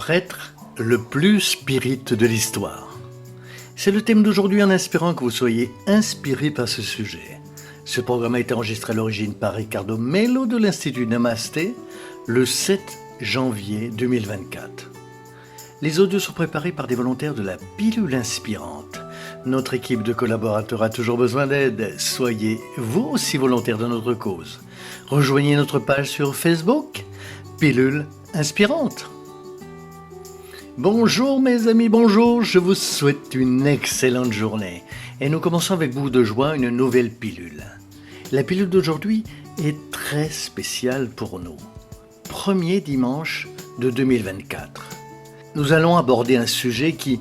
prêtre le plus spirit de l'histoire. C'est le thème d'aujourd'hui en espérant que vous soyez inspirés par ce sujet. Ce programme a été enregistré à l'origine par Ricardo Mello de l'Institut Namasté le 7 janvier 2024. Les audios sont préparés par des volontaires de la pilule inspirante. Notre équipe de collaborateurs a toujours besoin d'aide. Soyez vous aussi volontaires de notre cause. Rejoignez notre page sur Facebook, Pilule Inspirante. Bonjour mes amis, bonjour, je vous souhaite une excellente journée. Et nous commençons avec beaucoup de joie une nouvelle pilule. La pilule d'aujourd'hui est très spéciale pour nous. Premier dimanche de 2024. Nous allons aborder un sujet qui,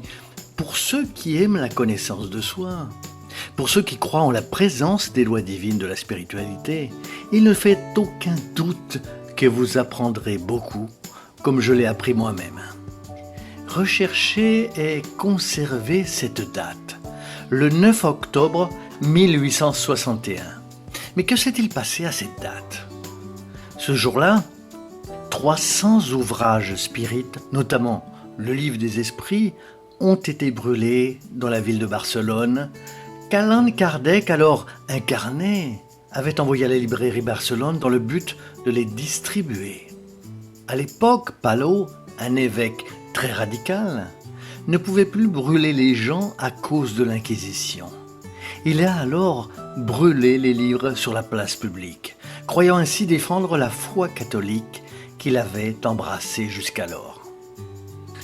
pour ceux qui aiment la connaissance de soi, pour ceux qui croient en la présence des lois divines de la spiritualité, il ne fait aucun doute que vous apprendrez beaucoup, comme je l'ai appris moi-même. Recherchez et conservez cette date, le 9 octobre 1861. Mais que s'est-il passé à cette date ? Ce jour-là, 300 ouvrages spirites, notamment le livre des esprits, ont été brûlés dans la ville de Barcelone, qu'Allan Kardec, alors incarné, avait envoyé à la librairie Barcelone dans le but de les distribuer. À l'époque, Palot, un évêque très radical, ne pouvait plus brûler les gens à cause de l'Inquisition. Il a alors brûlé les livres sur la place publique, croyant ainsi défendre la foi catholique qu'il avait embrassée jusqu'alors.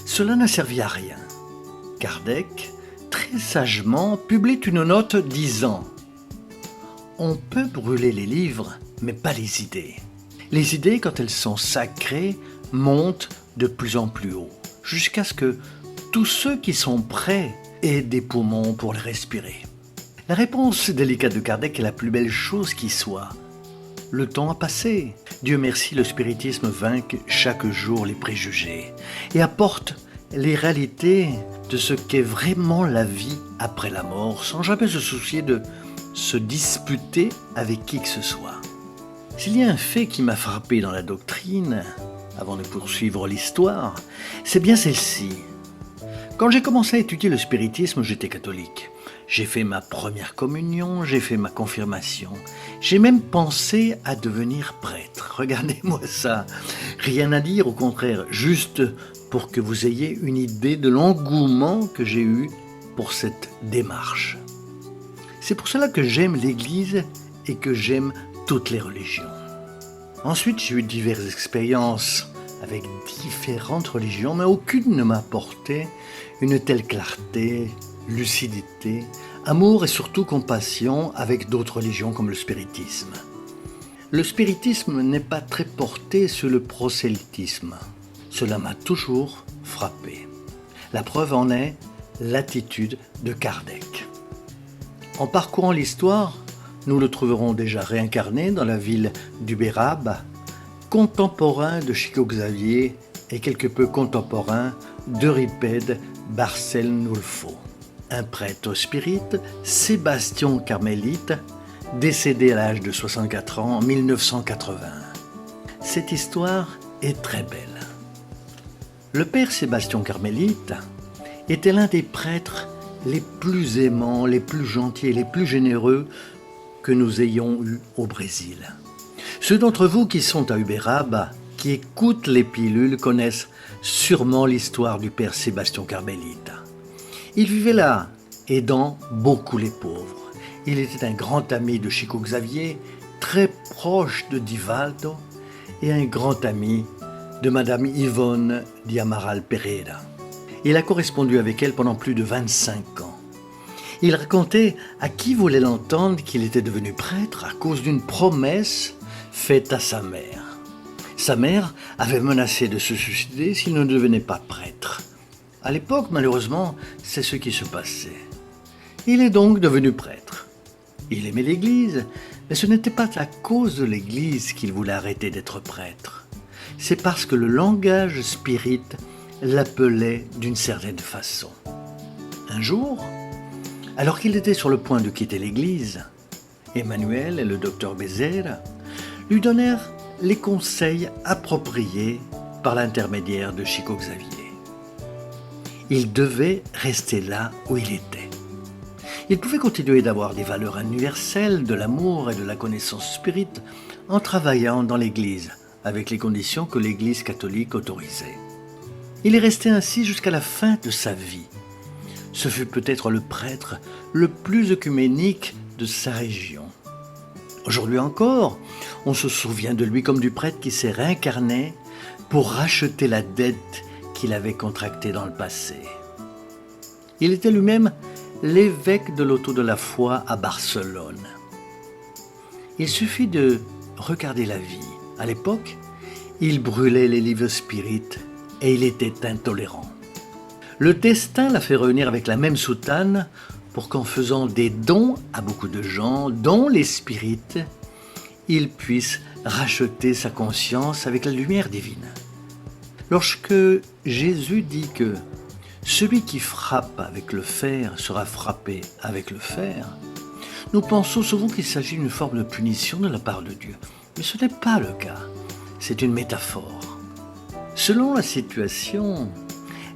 Cela n'a servi à rien. Kardec, très sagement, publie une note disant « On peut brûler les livres, mais pas les idées. Les idées, quand elles sont sacrées, montent de plus en plus haut, jusqu'à ce que tous ceux qui sont prêts aient des poumons pour les respirer. » La réponse délicate de Kardec est la plus belle chose qui soit. Le temps a passé. Dieu merci, le spiritisme vainque chaque jour les préjugés et apporte les réalités de ce qu'est vraiment la vie après la mort, sans jamais se soucier de se disputer avec qui que ce soit. S'il y a un fait qui m'a frappé dans la doctrine, avant de poursuivre l'histoire, c'est bien celle-ci. Quand j'ai commencé à étudier le spiritisme, j'étais catholique. J'ai fait ma première communion, j'ai fait ma confirmation. J'ai même pensé à devenir prêtre. Regardez-moi ça. Rien à dire, au contraire, juste pour que vous ayez une idée de l'engouement que j'ai eu pour cette démarche. C'est pour cela que j'aime l'Église et que j'aime toutes les religions. Ensuite, j'ai eu diverses expériences avec différentes religions, mais aucune ne m'a apporté une telle clarté, lucidité, amour et surtout compassion avec d'autres religions comme le spiritisme. Le spiritisme n'est pas très porté sur le prosélytisme. Cela m'a toujours frappé. La preuve en est l'attitude de Kardec. En parcourant l'histoire, nous le trouverons déjà réincarné dans la ville d'Ubérab, contemporain de Chico Xavier et quelque peu contemporain d'Euripède Barcelnulfo. Un prêtre spirit, Sébastien Carmélite, décédé à l'âge de 64 ans en 1980. Cette histoire est très belle. Le père Sébastien Carmélite était l'un des prêtres les plus aimants, les plus gentils et les plus généreux que nous ayons eus au Brésil. Ceux d'entre vous qui sont à Ubérab, qui écoutent les pilules, connaissent sûrement l'histoire du père Sébastien Carmélite. Il vivait là, aidant beaucoup les pauvres. Il était un grand ami de Chico Xavier, très proche de Divaldo, et un grand ami de Madame Yvonne Diamaral Pereira. Il a correspondu avec elle pendant plus de 25 ans. Il racontait à qui voulait l'entendre qu'il était devenu prêtre à cause d'une promesse faite à sa mère. Sa mère avait menacé de se suicider s'il ne devenait pas prêtre. À l'époque, malheureusement, c'est ce qui se passait. Il est donc devenu prêtre. Il aimait l'Église, mais ce n'était pas à cause de l'Église qu'il voulait arrêter d'être prêtre. C'est parce que le langage spirit l'appelait d'une certaine façon. Un jour, alors qu'il était sur le point de quitter l'Église, Emmanuel et le docteur Bézère lui donnèrent les conseils appropriés par l'intermédiaire de Chico Xavier. Il devait rester là où il était. Il pouvait continuer d'avoir des valeurs universelles, de l'amour et de la connaissance spirite en travaillant dans l'Église, avec les conditions que l'Église catholique autorisait. Il est resté ainsi jusqu'à la fin de sa vie. Ce fut peut-être le prêtre le plus œcuménique de sa région. Aujourd'hui encore, on se souvient de lui comme du prêtre qui s'est réincarné pour racheter la dette qu'il avait contractée dans le passé. Il était lui-même l'évêque de l'Auto de la Foi à Barcelone. Il suffit de regarder la vie. À l'époque, il brûlait les livres spirites et il était intolérant. Le destin l'a fait revenir avec la même soutane pour qu'en faisant des dons à beaucoup de gens, dont les spirites, il puisse racheter sa conscience avec la lumière divine. Lorsque Jésus dit que celui qui frappe avec le fer sera frappé avec le fer, nous pensons souvent qu'il s'agit d'une forme de punition de la part de Dieu. Mais ce n'est pas le cas, c'est une métaphore. Selon la situation,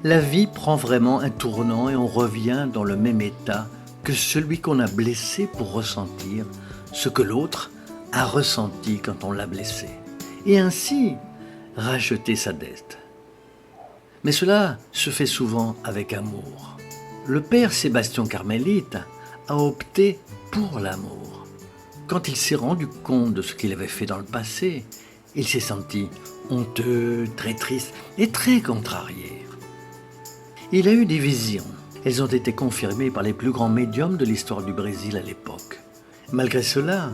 la vie prend vraiment un tournant et on revient dans le même état que celui qu'on a blessé pour ressentir ce que l'autre a ressenti quand on l'a blessé. Et ainsi, racheter sa dette. Mais cela se fait souvent avec amour. Le père Sébastien Carmélite a opté pour l'amour. Quand il s'est rendu compte de ce qu'il avait fait dans le passé, il s'est senti honteux, très triste et très contrarié. Il a eu des visions. Elles ont été confirmées par les plus grands médiums de l'histoire du Brésil à l'époque. Malgré cela,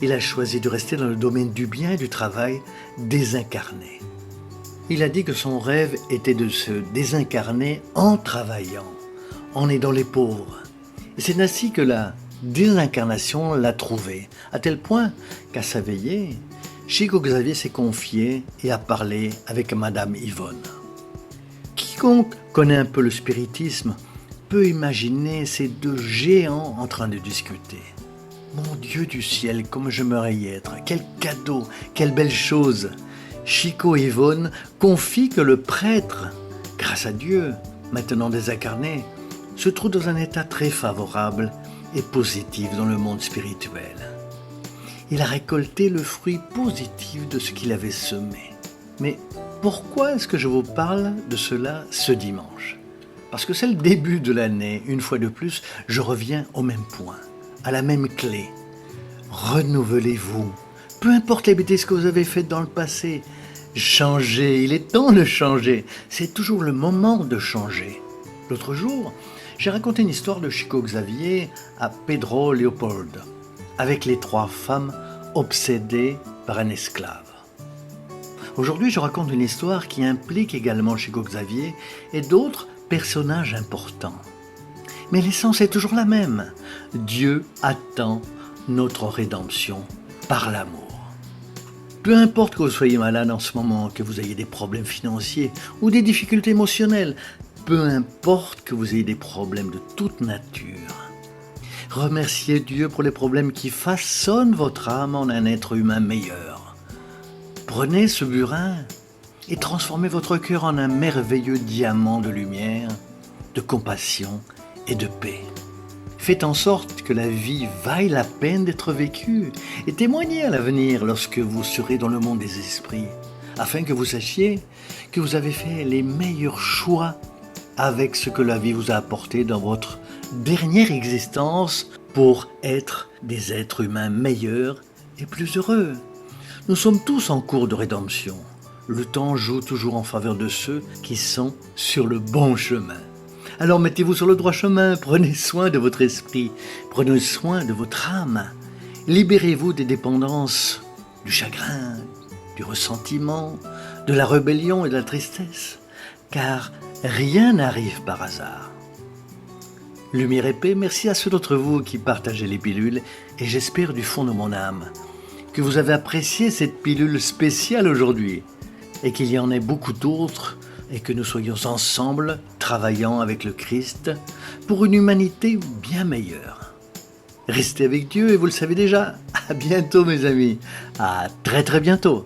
il a choisi de rester dans le domaine du bien et du travail désincarné. Il a dit que son rêve était de se désincarner en travaillant, en aidant les pauvres. Et c'est ainsi que la désincarnation l'a trouvé, à tel point qu'à sa veillée, Chico Xavier s'est confié et a parlé avec Madame Yvonne. Quiconque connaît un peu le spiritisme peut imaginer ces deux géants en train de discuter. Mon Dieu du ciel, comme j'aimerais y être, quel cadeau, quelle belle chose! Chico et Yvonne confient que le prêtre, grâce à Dieu, maintenant désincarné, se trouve dans un état très favorable et positif dans le monde spirituel. Il a récolté le fruit positif de ce qu'il avait semé. Mais pourquoi est-ce que je vous parle de cela ce dimanche? Parce que c'est le début de l'année. Une fois de plus, je reviens au même point, à la même clé. Renouvelez-vous. Peu importe les bêtises que vous avez faites dans le passé, changez, il est temps de changer. C'est toujours le moment de changer. L'autre jour, j'ai raconté une histoire de Chico Xavier à Pedro Leopoldo, avec les 3 femmes obsédées par un esclave. Aujourd'hui, je raconte une histoire qui implique également Chico Xavier et d'autres personnages importants. Mais l'essence est toujours la même. Dieu attend notre rédemption par l'amour. Peu importe que vous soyez malade en ce moment, que vous ayez des problèmes financiers ou des difficultés émotionnelles, peu importe que vous ayez des problèmes de toute nature, remerciez Dieu pour les problèmes qui façonnent votre âme en un être humain meilleur. Prenez ce burin et transformez votre cœur en un merveilleux diamant de lumière, de compassion et de paix. Faites en sorte que la vie vaille la peine d'être vécue et témoignez à l'avenir lorsque vous serez dans le monde des esprits, afin que vous sachiez que vous avez fait les meilleurs choix avec ce que la vie vous a apporté dans votre dernière existence pour être des êtres humains meilleurs et plus heureux. Nous sommes tous en cours de rédemption. Le temps joue toujours en faveur de ceux qui sont sur le bon chemin. Alors mettez-vous sur le droit chemin, prenez soin de votre esprit, prenez soin de votre âme. Libérez-vous des dépendances, du chagrin, du ressentiment, de la rébellion et de la tristesse, car rien n'arrive par hasard. Lumière et paix, merci à ceux d'entre vous qui partagez les pilules et j'espère du fond de mon âme que vous avez apprécié cette pilule spéciale aujourd'hui et qu'il y en ait beaucoup d'autres et que nous soyons ensemble travaillant avec le Christ pour une humanité bien meilleure. Restez avec Dieu et vous le savez déjà. À bientôt mes amis. À très très bientôt.